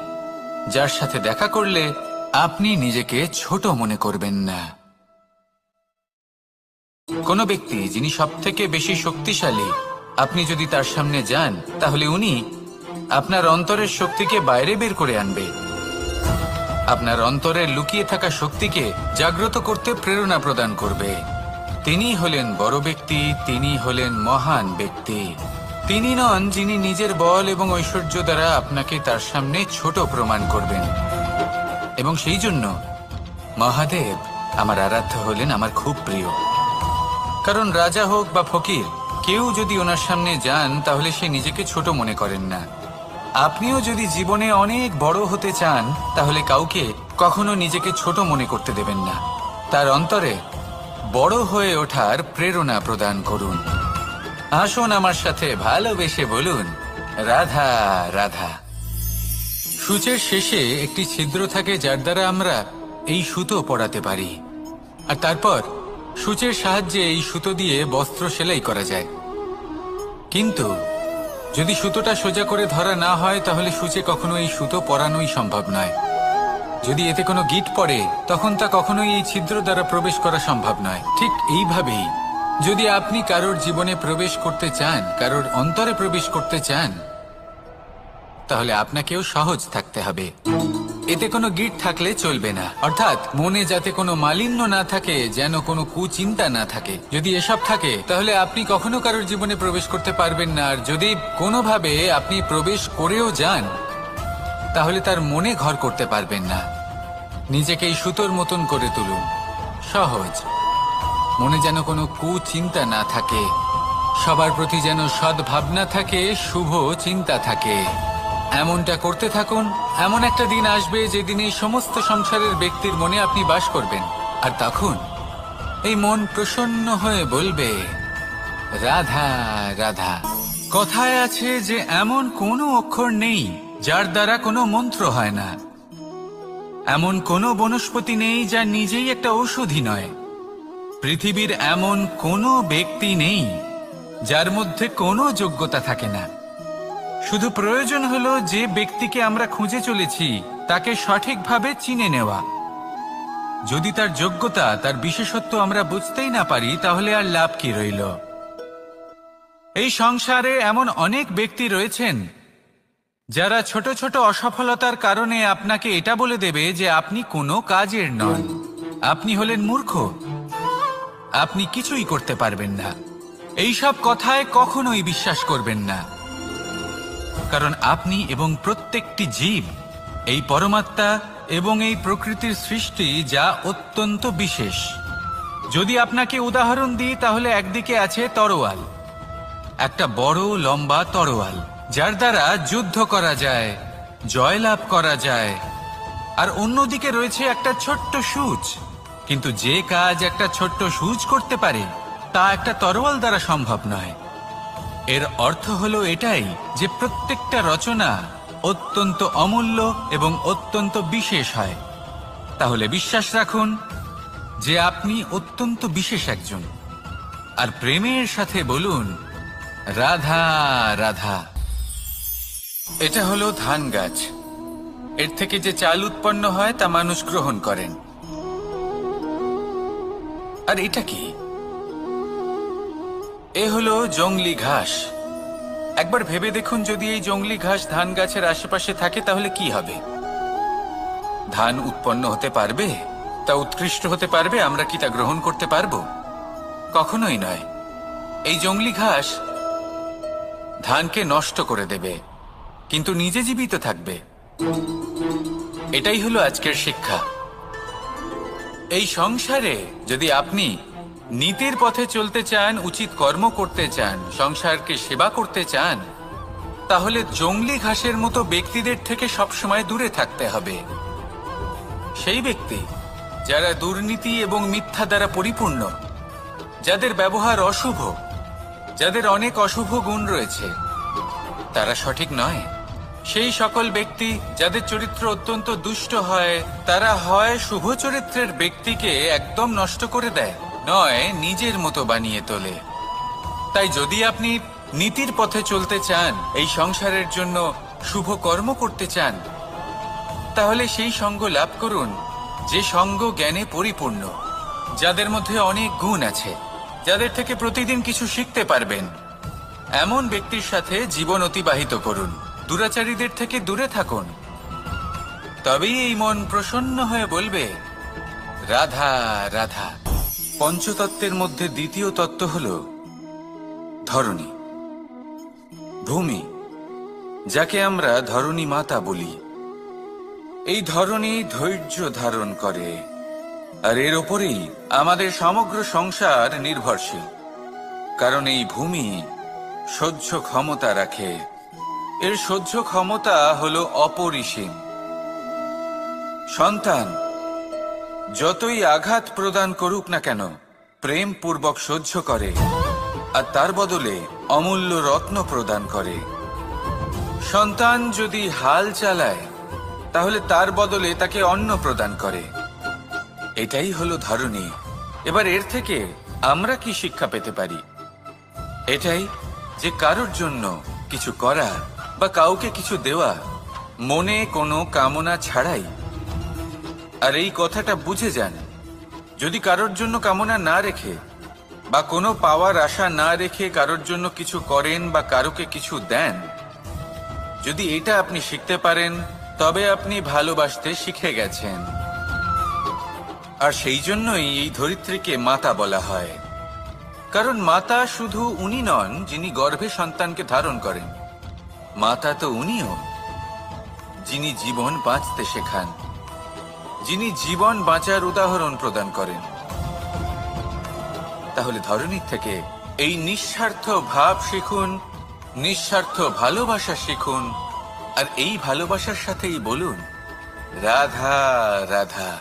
যার সাথে দেখা করলে আপনি নিজেকে ছোট মনে করবেন না। কোন ব্যক্তি যিনি সব থেকে বেশি শক্তিশালী, আপনি যদি তার সামনে যান, তাহলে উনি আপনার অন্তরের শক্তিকে বাইরে বের করে আনবে। আপনার অন্তরের লুকিয়ে থাকা শক্তিকে জাগ্রত করতে প্রেরণা প্রদান করবে। তিনি হলেন বড় ব্যক্তি, তিনি হলেন মহান ব্যক্তি। তিনি নন যিনি নিজের বল এবং ঐশ্বর্য দ্বারা আপনাকে তার সামনে ছোট প্রমাণ করবেন। এবং সেই জন্য মহাদেব আমার আরাধ্য হলেন আমার খুব প্রিয়। কারণ রাজা হোক বা ফকির, কেউ যদি ওনার সামনে যান, তাহলে সে নিজেকে ছোট মনে করেন না। আপনিও যদি জীবনে অনেক বড় হতে চান, তাহলে কাউকে কখনো নিজেকে ছোট মনে করতে দেবেন না। তার অন্তরে বড় হয়ে ওঠার প্রেরণা প্রদান করুন। আসুন আমার সাথে ভালোবেসে বলুন, রাধা রাধা। সূচের শেষে একটি ছিদ্র থাকে, যার দ্বারা আমরা এই সুতো পরাতে পারি। আর তারপর সূচের সাহায্যে এই সুতো দিয়ে বস্ত্র সেলাই করা যায়। কিন্তু যদি সুতোটা সোজা করে ধরা না হয়, তাহলে সূচে কখনো এই সুতো পরানোই সম্ভব নয়। যদি এতে কোনো গিঁট পড়ে, তখন তা কখনোই এই ছিদ্র দ্বারা প্রবেশ করা সম্ভব নয়। ঠিক এইভাবেই যদি আপনি কারোর জীবনে প্রবেশ করতে চান, কারোর অন্তরে প্রবেশ করতে চান, তাহলে আপনাকেও সহজ থাকতে হবে। এতে কোনো গিট থাকলে চলবে না, অর্থাৎ মনে যাতে কোনো মালিন্য না থাকে, যেন কোনো কুচিন্তা না থাকে। যদি এসব থাকে তাহলে আপনি কখনো কারোর জীবনে প্রবেশ করতে পারবেন না। আর যদি কোনোভাবে আপনি প্রবেশ করেও যান তাহলে তার মনে ঘর করতে পারবেন না। নিজেকে এই সুতোর মতন করে তুলুন, সহজ। মনে যেন কোনো কুচিন্তা না থাকে, সবার প্রতি যেন সদ্ভাবনা থাকে, শুভ চিন্তা থাকে। এমনটা করতে থাকুন। এমন একটা দিন আসবে যেদিন এই সমস্ত সংসারের ব্যক্তির মনে আপনি বাস করবেন, আর তখন এই মন প্রসন্ন হয়ে বলবে, রাধা রাধা। কথায় আছে যে এমন কোনো অক্ষর নেই যার দ্বারা কোনো মন্ত্র হয় না, এমন কোনো বনস্পতি নেই যা নিজেই একটা ঔষধি নয়, পৃথিবীর এমন কোনো ব্যক্তি নেই যার মধ্যে কোনো যোগ্যতা থাকে না। শুধু প্রয়োজন হলো যে ব্যক্তিকে আমরা খুঁজে চলেছি তাকে সঠিকভাবে চিনে নেওয়া। যদি তার যোগ্যতা, তার বিশেষত্ব আমরা বুঝতেই না পারি, তাহলে আর লাভ কি রইল? এই সংসারে এমন অনেক ব্যক্তি রয়েছেন যারা ছোট ছোট অসফলতার কারণে আপনাকে এটা বলে দেবে যে আপনি কোনো কাজের নন, আপনি হলেন মূর্খ, আপনি কিছুই করতে পারবেন না। এইসব কথায় কখনোই বিশ্বাস করবেন না, কারণ আপনি এবং প্রত্যেকটি জীব এই পরমাত্মা এবং এই প্রকৃতির সৃষ্টি, যা অত্যন্ত বিশেষ। যদি আপনাকে উদাহরণ দিই তাহলে একদিকে আছে তরোয়াল, একটা বড় লম্বা তরোয়াল যার দ্বারা যুদ্ধ করা যায়, জয়লাভ করা যায়। আর অন্যদিকে রয়েছে একটা ছোট্ট সূচ, কিন্তু যে কাজ একটা ছোট্ট সূচ করতে পারে তা একটা তরোয়াল দ্বারা সম্ভব নয়। এর অর্থ হলো এটাই যে প্রত্যেকটা রচনা অত্যন্ত অমূল্য এবং অত্যন্ত বিশেষ হয়। তাহলে বিশ্বাস রাখুন যে আপনি অত্যন্ত বিশেষ একজন, আর প্রেমের সাথে বলুন, রাধা রাধা। এটা হলো ধান গাছ। এর থেকে যে চাল উৎপন্ন হয় তা মানুষ গ্রহণ করেন। আর এটা কি? এ হলো জংলি ঘাস। একবার ভেবে দেখুন, যদি এই জংলি ঘাস ধান গাছের আশেপাশে থাকে তাহলে কি হবে? ধান উৎপন্ন হতে পারবে? তা উৎকৃষ্ট হতে পারবে? আমরা কি তা গ্রহণ করতে পারবো? কখনোই নয়। এই জংলি ঘাস ধানকে নষ্ট করে দেবে, কিন্তু নিজে জীবিত থাকবে। এটাই হলো আজকের শিক্ষা। এই সংসারে যদি আপনি নীতির পথে চলতে চান, উচিত কর্ম করতে চান, সংসারকে সেবা করতে চান, তাহলে জংলি ঘাসের মতো ব্যক্তিদের থেকে সবসময় দূরে থাকতে হবে। সেই ব্যক্তি যারা দুর্নীতি এবং মিথ্যা দ্বারা পরিপূর্ণ, যাদের ব্যবহার অশুভ, যাদের অনেক অশুভ গুণ রয়েছে, তারা সঠিক নয়। সেই সকল ব্যক্তি যাদের চরিত্র অত্যন্ত দুষ্ট হয়, তারা হয় শুভ চরিত্রের ব্যক্তিকে একদম নষ্ট করে দেয়, নয় নিজের মতো বানিয়ে তোলে। তাই যদি আপনি নীতির পথে চলতে চান, এই সংসারের জন্য শুভ কর্ম করতে চান, তাহলে সেই সঙ্গ লাভ করুন যে সঙ্গ জ্ঞানে পরিপূর্ণ, যাদের মধ্যে অনেক গুণ আছে, যাদের থেকে প্রতিদিন কিছু শিখতে পারবেন। এমন ব্যক্তির সাথে জীবন অতিবাহিত করুন, দুরাচারীদের থেকে দূরে থাকুন। তবেই এই মন প্রসন্ন হয়ে বলবে, রাধা রাধা। পঞ্চতত্ত্বের মধ্যে দ্বিতীয় তত্ত্ব হল ধরণী, ভূমি, যাকে আমরা ধরণী মাতা বলি। এই ধরণী ধৈর্য ধারণ করে, আর এর ওপরেই আমাদের সমগ্র সংসার নির্ভরশীল। কারণ এই ভূমি সহ্য ক্ষমতা রাখে, এর সহ্য ক্ষমতা হল অপরিসীম। সন্তান যতই আঘাত প্রদান করুক না কেন, প্রেম পূর্বক সহ্য করে, আর তার বদলে অমূল্য রত্ন প্রদান করে। সন্তান যদি হাল চালায়, তাহলে তার বদলে তাকে অন্ন প্রদান করে। এটাই হলো ধরণী। এবার এর থেকে আমরা কি শিক্ষা পেতে পারি? এটাই যে কারোর জন্য কিছু করা বা কাউকে কিছু দেওয়া মনে কোনো কামনা ছাড়াই। আর এই কথাটা বুঝে যান, যদি কারোর জন্য কামনা না রেখে বা কোনো পাওয়ার আশা না রেখে কারোর জন্য কিছু করেন বা কারোকে কিছু দেন, যদি এটা আপনি শিখতে পারেন, তবে আপনি ভালোবাসতে শিখে গেছেন। আর সেই জন্যই এই ধরিত্রীকে মাতা বলা হয়। কারণ মাতা শুধু উনি নন যিনি গর্ভে সন্তানকে ধারণ করেন, মাতা তো উনিও যিনি জীবন বাঁচতে শেখান, যিনি জীবন বাঁচার উদাহরণ প্রদান করেন। তাহলে ধরনীর থেকে এই নিঃস্বার্থ ভাব শিখুন, নিঃস্বার্থ ভালোবাসা শিখুন, আর এই ভালোবাসার সাথেই বলুন রাধা রাধা।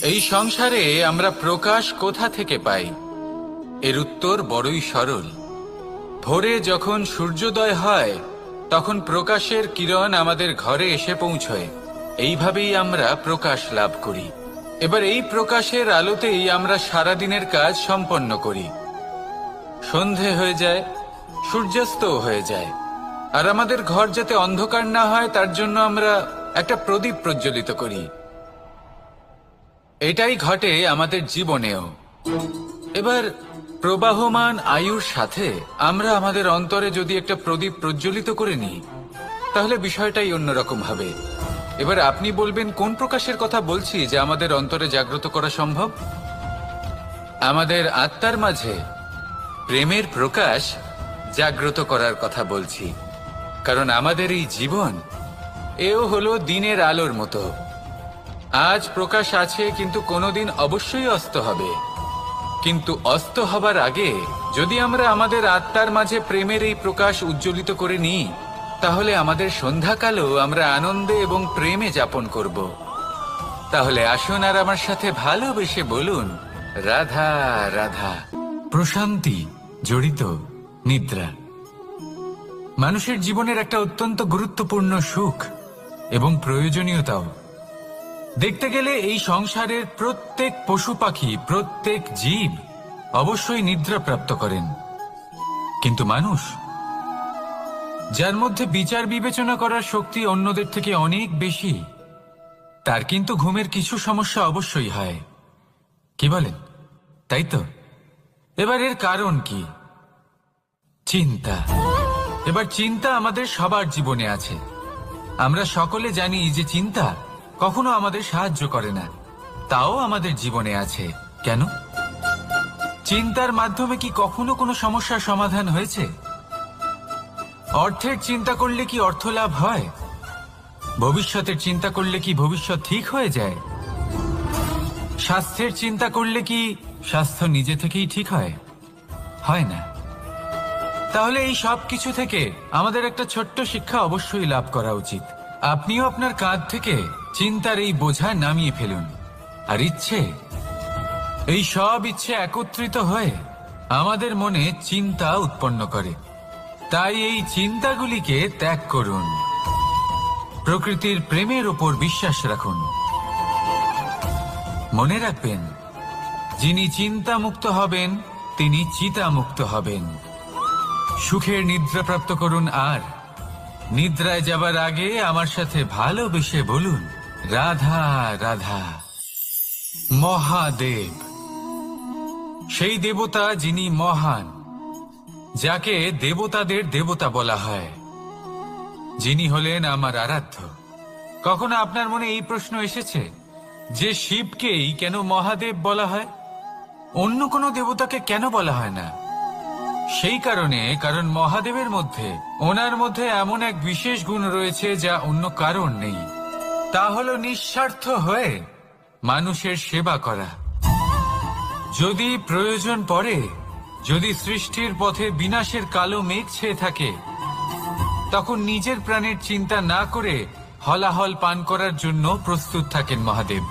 এই সংসারে আমরা প্রকাশ কোথা থেকে পাই? এর উত্তর বড়ই সরল। ভোরে যখন সূর্যোদয় হয় তখন প্রকাশের কিরণ আমাদের ঘরে এসে পৌঁছয়। এইভাবেই আমরা প্রকাশ লাভ করি। এবার এই প্রকাশের আলোতেই আমরা সারাদিনের কাজ সম্পন্ন করি। সন্ধে হয়ে যায়, সূর্যাস্তও হয়ে যায়। আর আমাদের ঘর যাতে অন্ধকার না হয় তার জন্য আমরা একটা প্রদীপ প্রজ্বলিত করি। এটাই ঘটে আমাদের জীবনেও। এবার প্রবাহমান আয়ুর সাথে আমরা আমাদের অন্তরে যদি একটা প্রদীপ প্রজ্বলিত করে নিই তাহলে বিষয়টাই অন্যরকম হবে। এবার আপনি বলবেন কোন প্রকাশের কথা বলছি যা আমাদের অন্তরে জাগ্রত করা সম্ভব? আমাদের আত্মার মাঝে প্রেমের প্রকাশ জাগ্রত করার কথা বলছি। কারণ আমাদের এই জীবন এও হলো দিনের আলোর মতো। আজ প্রকাশ আছে কিন্তু কোনোদিন অবশ্যই অস্ত হবে। কিন্তু অস্ত হবার আগে যদি আমরা আমাদের আত্মার মাঝে প্রেমের এই প্রকাশ উজ্জ্বলিত করে নিই তাহলে আমাদের সন্ধ্যাকালও আমরা আনন্দে এবং প্রেমে যাপন করব। তাহলে আসুন আর আমার সাথে ভালোবেসে বলুন রাধা রাধা। প্রশান্তি জড়িত নিদ্রা মানুষের জীবনের একটা অত্যন্ত গুরুত্বপূর্ণ সুখ এবং প্রয়োজনীয়তাও। দেখতে গেলে এই সংসারের প্রত্যেক পশু পাখি, প্রত্যেক জীব অবশ্যই নিদ্রা প্রাপ্ত করেন। কিন্তু মানুষ, যার মধ্যে বিচার বিবেচনা করার শক্তি অন্যদের থেকে অনেক বেশি, তার কিন্তু ঘুমের কিছু সমস্যা অবশ্যই হয়। কি বলেন? তাই তো? এবার এর কারণ কি? চিন্তা। এবার চিন্তা আমাদের সবার জীবনে আছে। আমরা সকলে জানি যে চিন্তা কখনো আমাদের সাহায্য করে না, তাও আমাদের জীবনে আছে। কেন? চিন্তার মাধ্যমে কি কখনো কোনো সমস্যার সমাধান হয়েছে? অর্থের চিন্তা করলে কি অর্থ লাভ হয়? ভবিষ্যতের চিন্তা করলে কি ভবিষ্যৎ ঠিক হয়ে যায়? স্বাস্থ্যের চিন্তা করলে কি স্বাস্থ্য নিজে থেকেই ঠিক হয়? হয় না। তাহলে এই সব কিছু থেকে আমাদের একটা ছোট্ট শিক্ষা অবশ্যই লাভ করা উচিত। আপনিও আপনার কাঁধ থেকে চিন্তার এই বোঝা নামিয়ে ফেলুন। আর এই সব ইচ্ছে একত্রিত হয়ে আমাদের মনে চিন্তা উৎপন্ন করে। তাই এই চিন্তাগুলিকে ত্যাগ করুন। প্রকৃতির প্রেমের ওপর বিশ্বাস রাখুন। মনে রাখবেন, যিনি চিন্তা মুক্ত হবেন তিনি চিতা মুক্ত হবেন। সুখের নিদ্রা প্রাপ্ত করুন, আর নিদ্রায় যাবার আগে আমার সাথে ভালোবেসে বলুন রাধা রাধা। মহাদেব সেই দেবতা যিনি মহান, যাকে দেবতাদের দেবতা বলা হয়, যিনি হলেন আমার আরাধ্য। কখনো আপনার মনে এই প্রশ্ন এসেছে যে শিবকেই কেন মহাদেব বলা হয়, অন্য কোনো দেবতাকে কেন বলা হয় না? সেই কারণ মহাদেবের মধ্যে, ওনার মধ্যে এমন এক বিশেষ গুণ রয়েছে যা অন্য কারণ নেই। তা হলো নিঃস্বার্থ হয়ে মানুষের সেবা করা। যদি প্রয়োজন পড়ে, যদি সৃষ্টির পথে বিনাশের কালো মেঘ ছেয়ে থাকে, তখন নিজের প্রাণের চিন্তা না করে হলাহল পান করার জন্য প্রস্তুত থাকেন মহাদেব।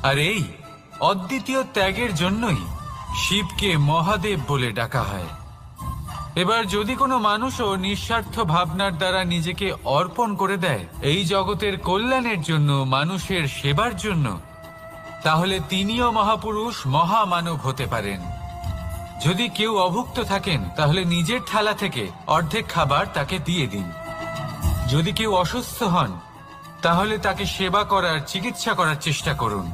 আর এই অদ্বিতীয় ত্যাগের জন্যই শিবকে মহাদেব বলে ডাকা হয়। এবার যদি কোনো মানুষও নিঃস্বার্থ ভাবনার দ্বারা নিজেকে অর্পণ করে দেয় এই জগতের কল্যাণের জন্য, মানুষের সেবার জন্য, তাহলে তিনিও মহাপুরুষ, মহামানব হতে পারেন। যদি কেউ অভুক্ত থাকেন তাহলে নিজের থালা থেকে অর্ধেক খাবার তাকে দিয়ে দিন। যদি কেউ অসুস্থ হন তাহলে তাকে সেবা করার, চিকিৎসা করার চেষ্টা করুন।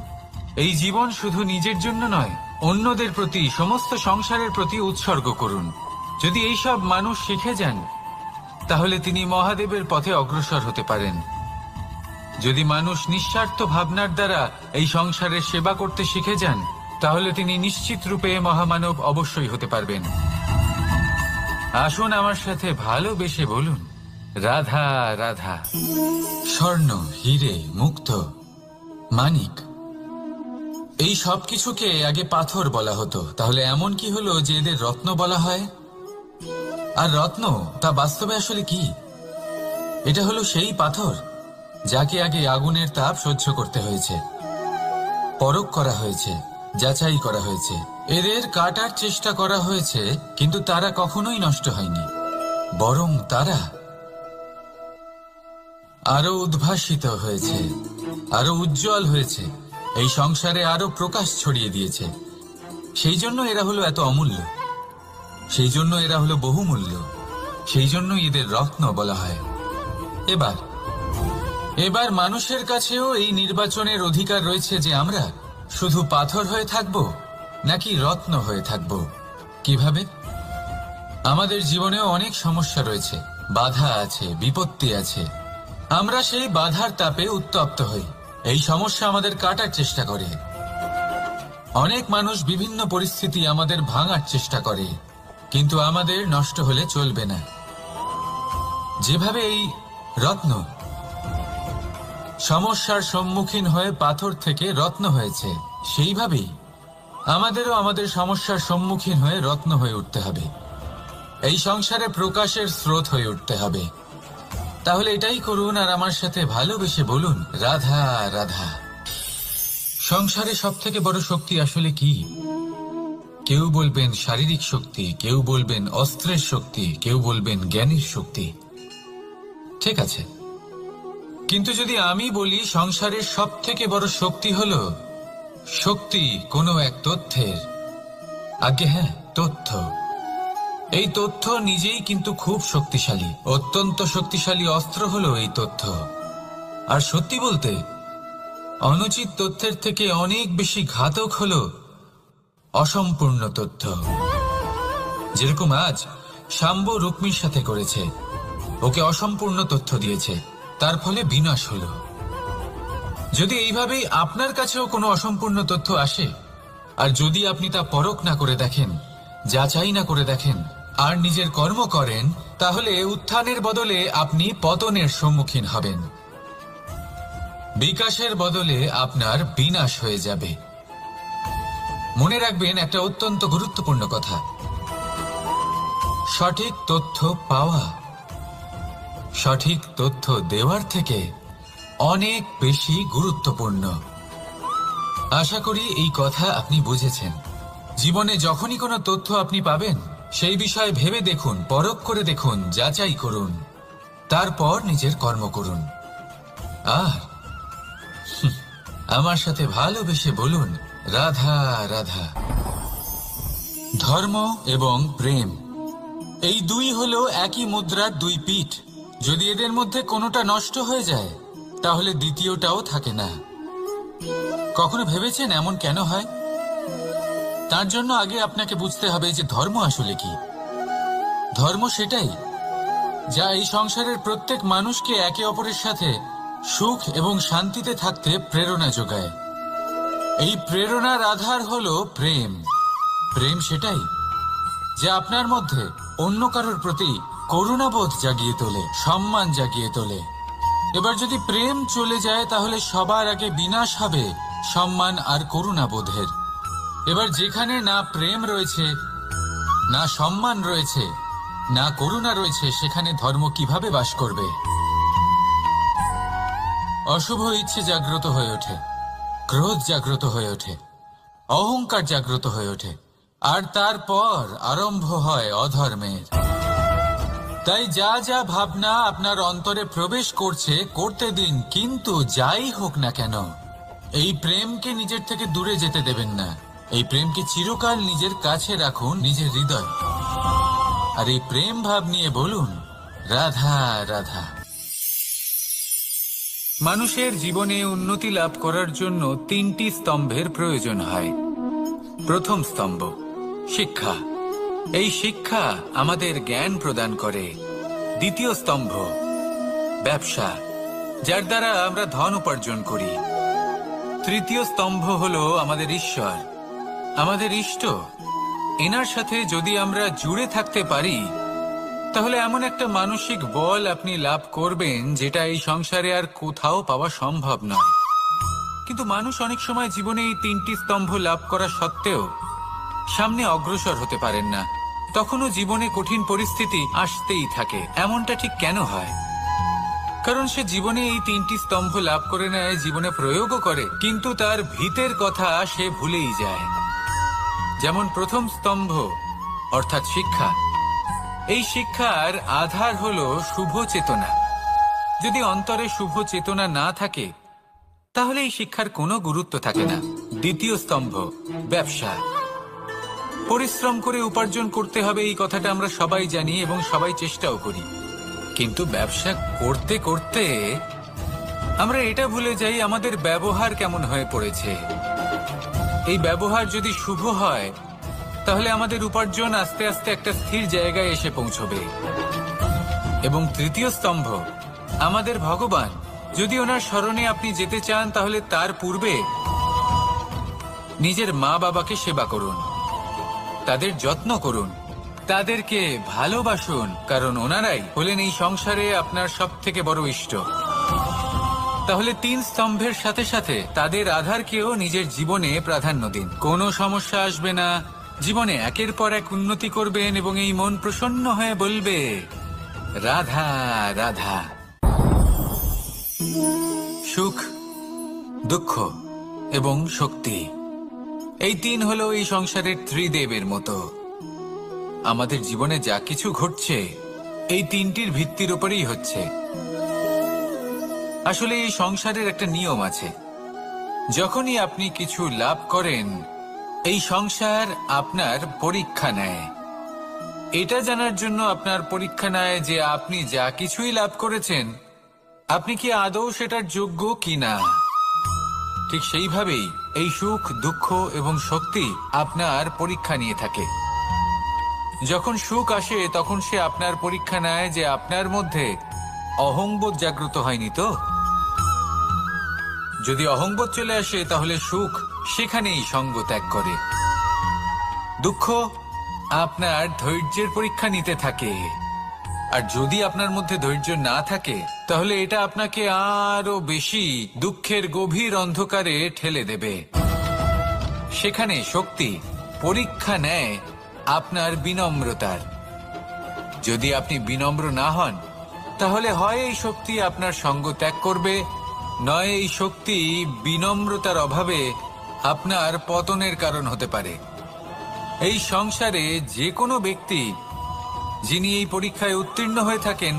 এই জীবন শুধু নিজের জন্য নয়, অন্যদের প্রতি, সমস্ত সংসারের প্রতি উৎসর্গ করুন। যদি এইসব মানুষ শিখে যান তাহলে তিনি মহাদেবের পথে অগ্রসর হতে পারেন। যদি মানুষ নিঃস্বার্থ ভাবনার দ্বারা এই সংসারের সেবা করতে শিখে যান, তাহলে তিনি নিশ্চিত রূপে মহামানব অবশ্যই হতে পারবেন। আসুন আমার সাথে ভালোবেসে বলুন, রাধা রাধা। স্বর্ণ, হিরে, মুক্ত, মানিক, এই সব কিছুকে আগে পাথর বলা হতো। তাহলে এমন কি হলো যে এদের রত্ন বলা হয়? আর রত্ন তা বাস্তবে আসলে কি? এটা হলো সেই পাথর যাকে আগে আগুনের তাপ সহ্য করতে হয়েছে, পরখ করা হয়েছে, যাচাই করা হয়েছে, এদের কাটার চেষ্টা করা হয়েছে, কিন্তু তারা কখনোই নষ্ট হয়নি, বরং তারা আরো উদ্ভাসিত হয়েছে, আরো উজ্জ্বল হয়েছে, এই সংসারে আরো প্রকাশ ছড়িয়ে দিয়েছে। সেই জন্য এরা হলো এত অমূল্য, সেই জন্য এরা হলো বহুমূল্য, সেই জন্য এদের রত্ন বলা হয়। এবার মানুষের কাছেও এই নির্বাচনের অধিকার রয়েছে যে আমরা শুধু পাথর হয়ে থাকব নাকি রত্ন হয়ে থাকব। কিভাবে? আমাদের জীবনেও অনেক সমস্যা রয়েছে, বাধা আছে, বিপত্তি আছে। আমরা সেই বাধার তাপে উত্তপ্ত হই, এই সমস্যা আমাদের কাটার চেষ্টা করে। অনেক মানুষ বিভিন্ন পরিস্থিতি আমাদের ভাঙার চেষ্টা করে, কিন্তু আমাদের নষ্ট হলে চলবে না। যেভাবে এই রত্ন সমস্যার সম্মুখীন হয়ে পাথর থেকে রত্ন হয়েছে, সেইভাবেই আমাদেরও আমাদের সমস্যার সম্মুখীন হয়ে রত্ন হয়ে উঠতে হবে, এই সংসারে প্রকাশের স্রোত হয়ে উঠতে হবে। তাহলে এটাই করুন আর আমার সাথে ভালোবেসে বলুন, রাধা রাধা। সংসারে সব থেকে বড় শক্তি আসলে কি? কেউ বলবেন শারীরিক শক্তি, কেউ বলবেন অস্ত্রের শক্তি, কেউ বলবেন জ্ঞানের শক্তি। ঠিক আছে, কিন্তু যদি আমি বলি সংসারের সব থেকে বড় শক্তি হলো শক্তি কোনো এক তথ্যের, আগে হ্যাঁ, তথ্য। এই তথ্য নিজেই কিন্তু খুব শক্তিশালী, অত্যন্ত শক্তিশালী অস্ত্র হলো এই তথ্য। আর সত্যি বলতে অনুচিত তথ্যের থেকে অনেক বেশি ঘাতক হলো অসম্পূর্ণ তথ্য। যেরকম আজ শাম্ব রুক্মির সাথে করেছে, ওকে অসম্পূর্ণ তথ্য দিয়েছে, তার ফলে বিনাশ হলো। যদি এইভাবেই আপনার কাছেও কোনো অসম্পূর্ণ তথ্য আসে, আর যদি আপনি তা পরখ না করে দেখেন, যাচাই না করে দেখেন, আর নিজের কর্ম করেন, তাহলে উত্থানের বদলে আপনি পতনের সম্মুখীন হবেন, বিকাশের বদলে আপনার বিনাশ হয়ে যাবে। মনে রাখবেন একটা অত্যন্ত গুরুত্বপূর্ণ কথা, সঠিক তথ্য পাওয়া সঠিক তথ্য দেওয়ার থেকে অনেক বেশি গুরুত্বপূর্ণ। আশা করি এই কথা আপনি বুঝেছেন। জীবনে যখনই কোনো তথ্য আপনি পাবেন, সেই বিষয়ে ভেবে দেখুন, পরখ করে দেখুন, যাচাই করুন, তারপর নিজের কর্ম করুন। আর আমার সাথে ভালোবেসে বলুন, রাধা রাধা। ধর্ম এবং প্রেম, এই দুই হলো একই মুদ্রার দুই পিঠ। যদি এদের মধ্যে কোনোটা নষ্ট হয়ে যায়, তাহলে দ্বিতীয়টাও থাকে না। কখনো ভেবেছেন এমন কেন হয়? তার জন্য আগে আপনাকে বুঝতে হবে যে ধর্ম আসলে কি। ধর্ম সেটাই যা এই সংসারের প্রত্যেক মানুষকে একে অপরের সাথে সুখ এবং শান্তিতে থাকতে প্রেরণা যোগায়। এই প্রেরণার আধার হলো প্রেম। প্রেম সেটাই যা আপনার মধ্যে অন্য কারোর প্রতি করুণাবোধ জাগিয়ে তোলে, সম্মান জাগিয়ে তোলে। এবার যদি প্রেম চলে যায়, তাহলে সবার আগে বিনাশ হবে সম্মান আর করুণাবোধের। এবার যেখানে না প্রেম রয়েছে, না সম্মান রয়েছে, না করুণা রয়েছে, সেখানে ধর্ম কিভাবে বাস করবে? অশুভ ইচ্ছে জাগ্রত হয়ে ওঠে, ক্রোধ জাগ্রত হয়ে ওঠে, অহংকার জাগ্রত হয়ে ওঠে, আর তারপর আরম্ভ হয় অধর্মের। তাই যা যা ভাবনা আপনার অন্তরে প্রবেশ করছে, করতে দিন, কিন্তু যাই হোক না কেন, এই প্রেমকে নিজের থেকে দূরে যেতে দেবেন না। এই প্রেমকে চিরকাল নিজের কাছে রাখুন, নিজের হৃদয়। আর এই প্রেম ভাব নিয়ে বলুন, রাধা রাধা। মানুষের জীবনে উন্নতি লাভ করার জন্য তিনটি স্তম্ভের প্রয়োজন হয়। প্রথম স্তম্ভ শিক্ষা। এই শিক্ষা আমাদের জ্ঞান প্রদান করে। দ্বিতীয় স্তম্ভ ব্যবসা, যার দ্বারা আমরা ধন উপার্জন করি। তৃতীয় স্তম্ভ হলো আমাদের ঈশ্বর, আমাদের ইষ্ট। এনার সাথে যদি আমরা জুড়ে থাকতে পারি, তাহলে এমন একটা মানসিক বল আপনি লাভ করবেন যেটা এই সংসারে আর কোথাও পাওয়া সম্ভব নয়। কিন্তু মানুষ অনেক সময় জীবনে এই তিনটি স্তম্ভ লাভ করা সত্ত্বেও সামনে অগ্রসর হতে পারেন না। তখনও জীবনে কঠিন পরিস্থিতি আসতেই থাকে। এমনটা ঠিক কেন হয়? কারণ সে জীবনে এই তিনটি স্তম্ভ লাভ করে নেয়, জীবনে প্রয়োগও করে, কিন্তু তার ভিতের কথা সে ভুলেই যায়। যেমন প্রথম স্তম্ভ অর্থাৎ শিক্ষা। এই শিক্ষার আধার হলো শুভ চেতনা। যদি অন্তরে শুভ চেতনা না থাকে, তাহলে এই শিক্ষার কোনো গুরুত্ব থাকে না। দ্বিতীয় স্তম্ভ ব্যবসা। পরিশ্রম করে উপার্জন করতে হবে, এই কথাটা আমরা সবাই জানি এবং সবাই চেষ্টাও করি। কিন্তু ব্যবসা করতে করতে আমরা এটা ভুলে যাই আমাদের ব্যবহার কেমন হয়ে পড়েছে। এই ব্যবহার যদি শুভ হয়, তাহলে আমাদের উপার্জন আস্তে আস্তে একটা স্থির জায়গায় এসে পৌঁছবে। এবং তৃতীয় স্তম্ভ আমাদের ভগবান। যদি ওনার স্মরণে আপনি যেতে চান, তাহলে তার পূর্বে নিজের মা বাবাকে সেবা করুন, তাদের যত্ন করুন, তাদেরকে ভালোবাসুন, কারণ ওনারাই হলেন এই সংসারে আপনার সবথেকে বড় ইষ্ট। তাহলে তিন স্তম্ভের সাথে সাথে তাদের আধারকেও নিজের জীবনে প্রাধান্য দিন। কোনো সমস্যা আসবে না, জীবনে একের পর এক উন্নতি করবেন এবং এই মন প্রসন্ন হয়ে বলবে রাধা রাধা। সুখ, দুঃখ এবং শক্তি, এই তিন হলো এই সংসারের ত্রিদেবের মতো। আমাদের জীবনে যা কিছু ঘটছে এই তিনটির ভিত্তির উপরেই হচ্ছে। আসলে এই সংসারের একটা নিয়ম আছে, যখনই আপনি কিছু লাভ করেন, এই সংসার আপনার পরীক্ষা নেয়। এটা জানার জন্য আপনার পরীক্ষা নেয় যে আপনি যা কিছুই লাভ করেছেন, আপনি কি আদৌ সেটার যোগ্য কিনা। ঠিক সেইভাবেই এই সুখ, দুঃখ এবং শক্তি আপনার পরীক্ষা নিয়ে থাকে। যখন সুখ আসে, তখন সে আপনার পরীক্ষা নেয় যে আপনার মধ্যে অহংবোধ জাগ্রত হয়নি তো। যদি অহংবোধ চলে আসে, তাহলে সুখ সেখানেই সঙ্গ ত্যাগ করে। দুঃখ আপনার ধৈর্যের পরীক্ষা নিতে থাকে, আর যদি আপনার মধ্যে ধৈর্য না থাকে, তাহলে এটা আপনাকে আরো বেশি দুঃখের গভীর অন্ধকারে ঠেলে দেবে। সেখানে শক্তি পরীক্ষা নেয় আপনার বিনম্রতার। যদি আপনি বিনম্র না হন, তাহলে হয় এই শক্তি আপনার সঙ্গ ত্যাগ করবে, নয় এই শক্তি বিনম্রতার অভাবে আপনার পতনের কারণ হতে পারে। এই সংসারে যে কোনো ব্যক্তি যিনি এই পরীক্ষায় উত্তীর্ণ হয়ে থাকেন,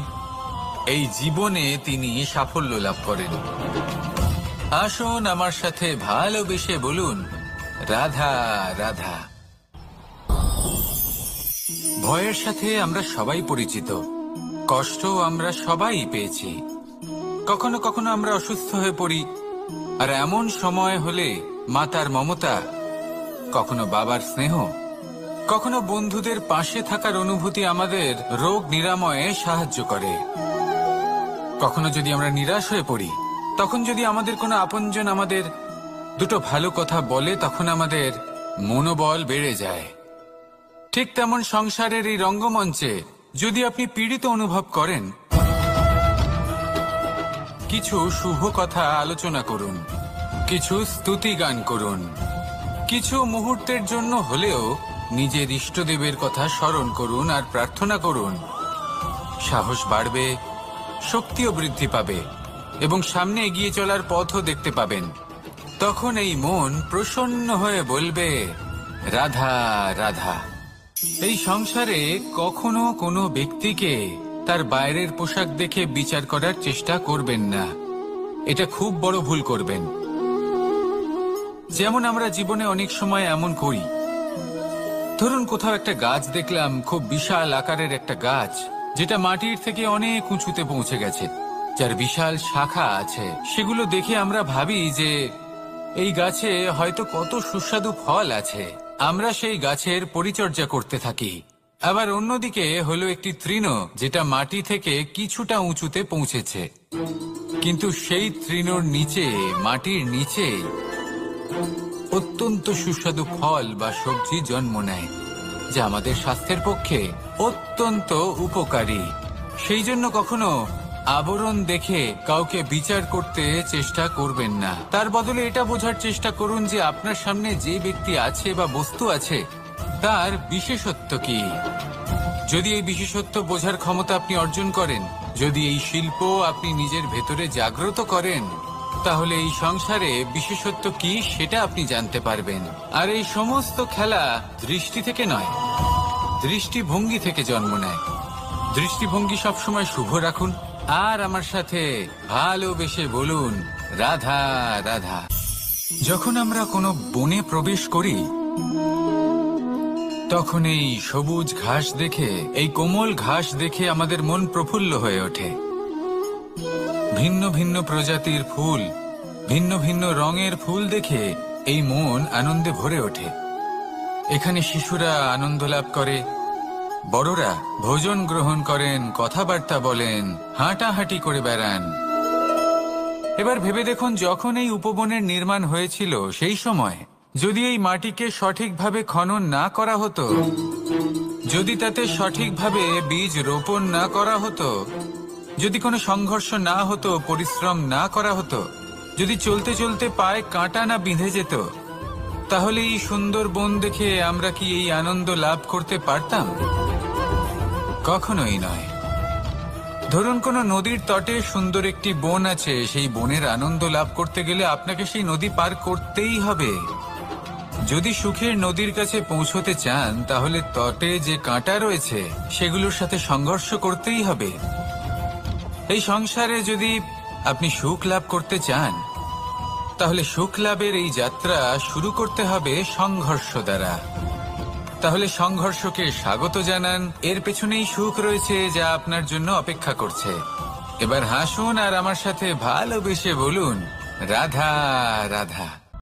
এই জীবনে তিনি সাফল্য লাভ করেন। আসুন আমার সাথে ভালোবেসে বলুন রাধা রাধা। ভয়ের সাথে আমরা সবাই পরিচিত, কষ্ট আমরা সবাই পেয়েছি। কখনো কখনো আমরা অসুস্থ হয়ে পড়ি, আর এমন সময় হলে মাতার মমতা, কখনো বাবার স্নেহ, কখনো বন্ধুদের পাশে থাকার অনুভূতি আমাদের রোগ নিরাময়ে সাহায্য করে। কখনো যদি আমরা নিরাশ হয়ে পড়ি, তখন যদি আমাদের কোনো আপনজন আমাদের দুটো ভালো কথা বলে, তখন আমাদের মনোবল বেড়ে যায়। ঠিক তেমন সংসারের এই রঙ্গমঞ্চে যদি আপনি পীড়িত অনুভব করেন, কিছু শুভ কথা আলোচনা করুন, কিছু স্তুতি গান করুন, কিছু মুহূর্তের জন্য হলেও নিজের ইষ্টদেবের কথা স্মরণ করুন আর প্রার্থনা করুন। সাহস বাড়বে, শক্তিও বৃদ্ধি পাবে এবং সামনে এগিয়ে চলার পথও দেখতে পাবেন। তখন এই মন প্রসন্ন হয়ে বলবে রাধা রাধা। এই সংসারে কখনো কোনো ব্যক্তিকে তার বাইরের পোশাক দেখে বিচার করার চেষ্টা করবেন না, এটা খুব বড় ভুল করবেন। যেমন আমরা জীবনে অনেক সময় এমন করি, ধরুন কোথাও একটা গাছ দেখলাম, খুব বিশাল আকারের একটা গাছ, যেটা মাটির থেকে অনেক উঁচুতে পৌঁছে গেছে, যার বিশাল শাখা আছে। সেগুলো দেখে আমরা ভাবি যে এই গাছে হয়তো কত সুস্বাদু ফল আছে। আমরা সেই গাছের পরিচর্যা করতে থাকি, আবার অন্যদিকে হলো একটি তৃণ, যেটা মাটি থেকে কিছুটা উঁচুতে পৌঁছেছে, কিন্তু সেই তৃণর নিচে, মাটির নিচে অত্যন্ত সুস্বাদু ফল বা সবজি জন্ম নেয়, যা আমাদের স্বাস্থ্যের পক্ষে অত্যন্ত উপকারী। সেই জন্য কখনো আবরণ দেখে কাউকে বিচার করতে চেষ্টা করবেন না। তার বদলে এটা বোঝার চেষ্টা করুন যে আপনার সামনে যে ব্যক্তি আছে বা বস্তু আছে তার বিশেষত্ব কি। যদি এই বিশেষত্ব বোঝার ক্ষমতা আপনি অর্জন করেন, যদি এই শিল্প আপনি নিজের ভেতরে জাগ্রত করেন, তাহলে এই সংসারে বিশেষত্ব কি সেটা আপনি জানতে পারবেন। আর এই সমস্ত খেলা দৃষ্টি থেকে নয়, দৃষ্টিভঙ্গি থেকে জন্ম নেয়। দৃষ্টিভঙ্গি সবসময় শুভ রাখুন আর আমার সাথে ভালোবেসে বলুন, রাধা রাধা। যখন আমরা কোনো বনে প্রবেশ করি, তখন এই সবুজ ঘাস দেখে, এই কোমল ঘাস দেখে আমাদের মন প্রফুল্ল হয়ে ওঠে। ভিন্ন ভিন্ন প্রজাতির ফুল, ভিন্ন ভিন্ন রঙের ফুল দেখে এই মন আনন্দে ভরে ওঠে। এখানে শিশুরা আনন্দ লাভ করে, বড়রা ভোজন গ্রহণ করেন, কথাবার্তা বলেন, হাঁটাহাঁটি করে বেড়ান। এবার ভেবে দেখুন, যখন এই উপবনের নির্মাণ হয়েছিল সেই সময় যদি এই মাটিকে সঠিকভাবে খনন না করা হতো, যদি তাতে সঠিকভাবে বীজ রোপণ না করা হতো, যদি কোনো সংঘর্ষ না হতো, পরিশ্রম না করা হতো, যদি চলতে চলতে পায়ে কাঁটা না বিঁধে যেত, তাহলে এই সুন্দর বন দেখে আমরা কি এই আনন্দ লাভ করতে পারতাম? কখনোই নয়। ধরুন কোনো নদীর তটে সুন্দর একটি বন আছে, সেই বনের আনন্দ লাভ করতে গেলে আপনাকে সেই নদী পার করতেই হবে। যদি সুখের নদীর কাছে পৌঁছতে চান, তাহলে তটে যে কাঁটা রয়েছে সেগুলোর সাথে সংঘর্ষ করতেই হবে। এই সংসারে যদি আপনি সুখ লাভ করতে চান, তাহলে সুখ লাভের এই যাত্রা শুরু করতে হবে সংঘর্ষ দ্বারা। তাহলে সংঘর্ষকে স্বাগত জানান, এর পেছনেই সুখ রয়েছে যা আপনার জন্য অপেক্ষা করছে। এবার হাসুন আর আমার সাথে ভালোবেসে বলুন, রাধা রাধা।